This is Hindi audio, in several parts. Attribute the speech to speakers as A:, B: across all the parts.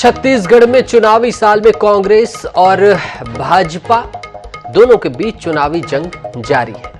A: छत्तीसगढ़ में चुनावी साल में कांग्रेस और भाजपा दोनों के बीच चुनावी जंग जारी है।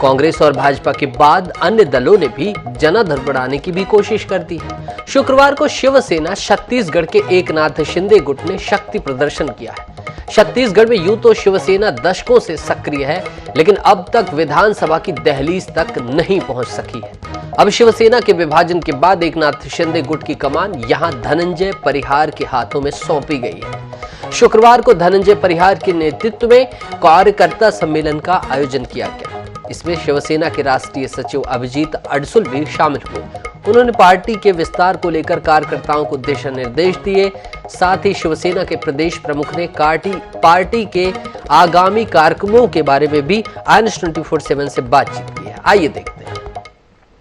A: कांग्रेस और भाजपा के बाद अन्य दलों ने भी जनाधार बढ़ाने की भी कोशिश कर दी है। शुक्रवार को शिवसेना छत्तीसगढ़ के एकनाथ शिंदे गुट ने शक्ति प्रदर्शन किया है। छत्तीसगढ़ में यूं तो शिवसेना दशकों से सक्रिय है, लेकिन अब तक विधानसभा की दहलीज तक नहीं पहुंच सकी है। अब शिवसेना के विभाजन के बाद एकनाथ शिंदे गुट की कमान यहां धनंजय परिहार के हाथों में सौंपी गई है। शुक्रवार को धनंजय परिहार के नेतृत्व में कार्यकर्ता सम्मेलन का आयोजन किया गया। इसमें शिवसेना के राष्ट्रीय सचिव अभिजीत अडसुल भी शामिल हुए। उन्होंने पार्टी के विस्तार को लेकर कार्यकर्ताओं को दिशा निर्देश दिए। साथ ही शिवसेना के प्रदेश प्रमुख ने पार्टी के आगामी कार्यक्रमों के बारे में भी IANS 24/7 से बातचीत की है। आइए देखते हैं।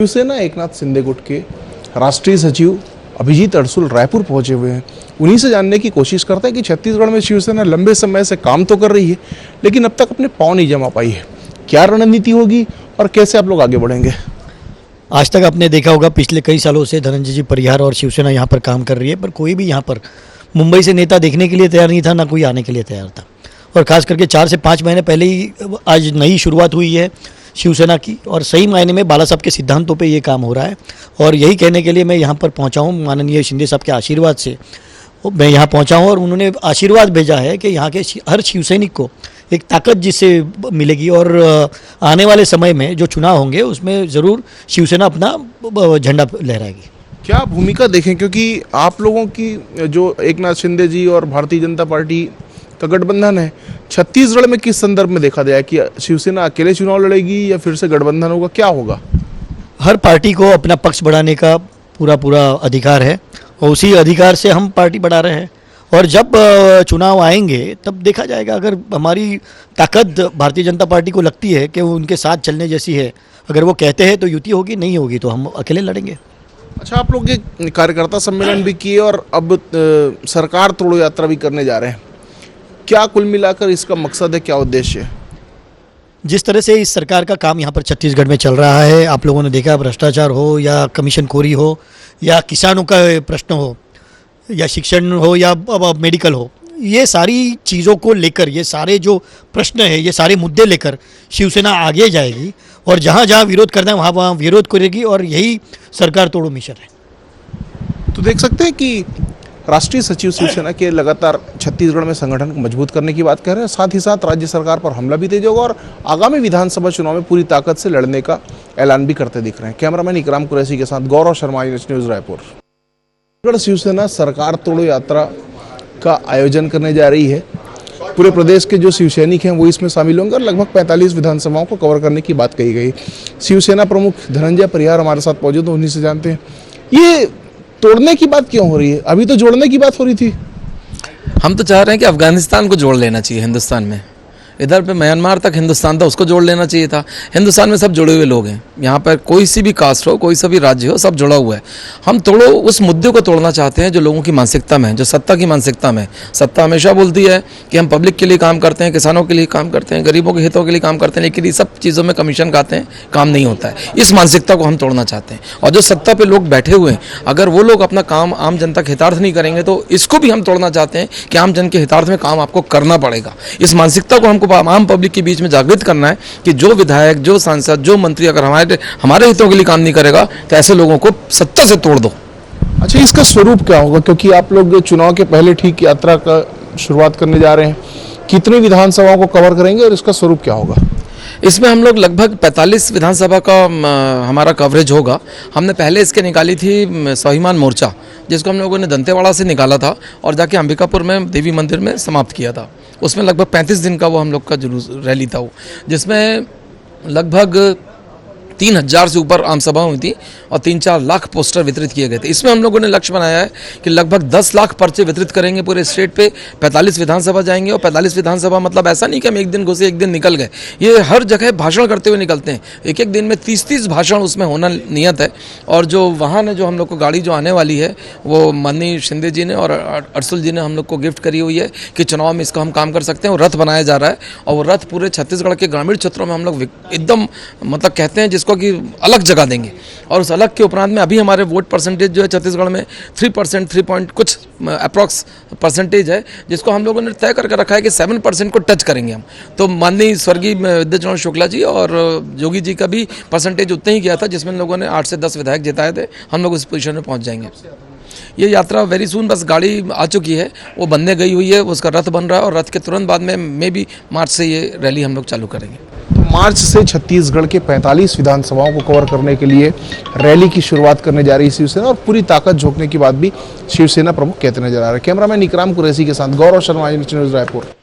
B: शिवसेना एकनाथ शिंदे गुट के राष्ट्रीय सचिव अभिजीत अडसुल रायपुर पहुंचे हुए हैं। उन्हीं से जानने की कोशिश करते हैं कि छत्तीसगढ़ में शिवसेना लंबे समय से काम तो कर रही है, लेकिन अब तक अपने पांव नहीं जमा पाई है। क्या रणनीति होगी और कैसे आप लोग आगे बढ़ेंगे?
C: आज तक आपने देखा होगा पिछले कई सालों से धनंजय जी परिहार और शिवसेना यहाँ पर काम कर रही है, पर कोई भी यहाँ पर मुंबई से नेता देखने के लिए तैयार नहीं था, ना कोई आने के लिए तैयार था। और खास करके 4 से 5 महीने पहले ही आज नई शुरुआत हुई है शिवसेना की, और सही मायने में बाला साहब के सिद्धांतों पे ये काम हो रहा है। और यही कहने के लिए मैं यहाँ पर पहुँचा हूँ। माननीय शिंदे साहब के आशीर्वाद से मैं यहाँ पहुँचा हूँ और उन्होंने आशीर्वाद भेजा है कि यहाँ के हर शिवसैनिक को एक ताकत जिससे मिलेगी, और आने वाले समय में जो चुनाव होंगे उसमें ज़रूर शिवसेना अपना झंडा लहराएगी।
B: क्या भूमिका देखें, क्योंकि आप लोगों की जो एकनाथ शिंदे जी और भारतीय जनता पार्टी का गठबंधन है, छत्तीसगढ़ में किस संदर्भ में देखा गया है कि शिवसेना अकेले चुनाव लड़ेगी या फिर से गठबंधन होगा, क्या होगा?
C: हर पार्टी को अपना पक्ष बढ़ाने का पूरा अधिकार है और उसी अधिकार से हम पार्टी बढ़ा रहे हैं। और जब चुनाव आएंगे तब देखा जाएगा। अगर हमारी ताकत भारतीय जनता पार्टी को लगती है कि वो उनके साथ चलने जैसी है, अगर वो कहते हैं तो युति होगी, नहीं होगी तो हम अकेले लड़ेंगे।
B: अच्छा, आप लोग एक कार्यकर्ता सम्मेलन भी किए और अब सरकार तोड़ो यात्रा भी करने जा रहे हैं। क्या कुल मिलाकर इसका मकसद है, क्या उद्देश्य है?
C: जिस तरह से इस सरकार का काम यहाँ पर छत्तीसगढ़ में चल रहा है, आप लोगों ने देखा, भ्रष्टाचार हो या कमीशनखोरी हो या किसानों का प्रश्न हो या शिक्षण हो या मेडिकल हो, ये सारी चीज़ों को लेकर, ये सारे जो प्रश्न है, ये सारे मुद्दे लेकर शिवसेना आगे जाएगी और जहाँ जहाँ विरोध करना है वहाँ विरोध करेगी, और यही सरकार तोड़ो मिशन है।
B: तो देख सकते हैं कि राष्ट्रीय सचिव शिवसेना के लगातार छत्तीसगढ़ में संगठन को मजबूत करने की बात कर रहे हैं। साथ ही साथ राज्य सरकार पर हमला भी तेज होगा और आगामी विधानसभा चुनाव में पूरी ताकत से लड़ने का ऐलान भी करते दिख रहे हैं। कैमरामैन इकराम कुरैशी के साथ गौरव शर्मा, IANS न्यूज़ रायपुर। शिवसेना सरकार तोड़ो यात्रा का आयोजन करने जा रही है। पूरे प्रदेश के जो शिवसैनिक हैं वो इसमें शामिल होंगे और लगभग 45 विधानसभाओं को कवर करने की बात कही गई। शिवसेना प्रमुख धनंजय परिहार हमारे साथ मौजूद, उन्हीं से जानते हैं ये तोड़ने की बात क्यों हो रही है। अभी तो जोड़ने की बात हो रही थी।
D: हम तो चाह रहे हैं कि अफगानिस्तान को जोड़ लेना चाहिए हिंदुस्तान में। इधर पे म्यांमार तक हिंदुस्तान था, उसको जोड़ लेना चाहिए था। हिंदुस्तान में सब जुड़े हुए लोग हैं। यहाँ पर कोई सी भी कास्ट हो, कोई सा भी राज्य हो, सब जुड़ा हुआ है। हम तोड़ो उस मुद्दे को तोड़ना चाहते हैं जो लोगों की मानसिकता में है, जो सत्ता की मानसिकता में। सत्ता हमेशा बोलती है कि हम पब्लिक के लिए काम करते हैं, किसानों के लिए काम करते हैं, गरीबों के हितों के लिए काम करते हैं, लेकिन ये सब चीज़ों में कमीशन खाते हैं, काम नहीं होता है। इस मानसिकता को हम तोड़ना चाहते हैं। और जो सत्ता पर लोग बैठे हुए हैं, अगर वो लोग अपना काम आम जनता के हितार्थ नहीं करेंगे तो इसको भी हम तोड़ना चाहते हैं कि आम जन के हितार्थ में काम आपको करना पड़ेगा। इस मानसिकता को हमको आम पब्लिक के बीच में जागृत करना है कि जो विधायक, जो सांसद, जो मंत्री अगर हमारे हितों के लिए काम नहीं करेगा तो ऐसे लोगों को सत्ता से तोड़ दो।
B: अच्छा, इसका स्वरूप क्या होगा, क्योंकि आप लोग चुनाव के पहले ठीक यात्रा का शुरुआत करने जा रहे हैं, कितनी विधानसभाओं को कवर करेंगे और इसका स्वरूप क्या होगा?
D: इसमें हम लोग लगभग 45 विधानसभा का हमारा कवरेज होगा। हमने पहले इसके निकाली थी स्वाभिमान मोर्चा, जिसको हम लोगों ने दंतेवाड़ा से निकाला था और जाके अंबिकापुर में देवी मंदिर में समाप्त किया था। उसमें लगभग 35 दिन का वो हम लोग का जुलूस रैली था, वो जिसमें लगभग 3000 से ऊपर आम सभा हुई थी और 3-4 लाख पोस्टर वितरित किए गए थे। इसमें हम लोगों ने लक्ष्य बनाया है कि लगभग 10 लाख पर्चे वितरित करेंगे पूरे स्टेट पे। 45 विधानसभा जाएंगे और 45 विधानसभा मतलब ऐसा नहीं कि हम एक दिन घुसे एक दिन निकल गए। ये हर जगह भाषण करते हुए निकलते हैं। एक दिन में 30-30 भाषण उसमें होना नियत है। और जो वाहन है, जो हम लोग को गाड़ी जो आने वाली है, वो माननीय शिंदे जी ने और अडसुल जी ने हम लोग को गिफ्ट करी हुई है कि चुनाव में इसका हम काम कर सकते हैं। और रथ बनाया जा रहा है और वो रथ पूरे छत्तीसगढ़ के ग्रामीण क्षेत्रों में हम लोग एकदम मतलब कहते हैं जिसको भाजपा की अलग जगह देंगे। और उस अलग के उपरांत में अभी हमारे वोट परसेंटेज जो है छत्तीसगढ़ में 3%, 3 पॉइंट कुछ अप्रॉक्स परसेंटेज है, जिसको हम लोगों ने तय करके रखा है कि 7% को टच करेंगे हम। तो माननीय स्वर्गीय विद्याचरण शुक्ला जी और योगी जी का भी परसेंटेज उतना ही गया था, जिसमें लोगों ने 8 से 10 विधायक जिताए थे। हम लोग उस पोजीशन में पहुंच जाएंगे। ये यात्रा वेरी सून, बस गाड़ी आ चुकी है, वो बनने गई हुई है, उसका रथ बन रहा है और रथ के तुरंत बाद में मे बी मार्च से ये रैली हम लोग चालू करेंगे।
B: तो मार्च से छत्तीसगढ़ के 45 विधानसभाओं को कवर करने के लिए रैली की शुरुआत करने जा रही है शिवसेना, और पूरी ताकत झोंकने की बात भी शिवसेना प्रमुख कहते नजर आ रहे हैं। कैमरामैन इकराम कुरैशी के साथ गौरव शर्मा, न्यूज़ रायपुर।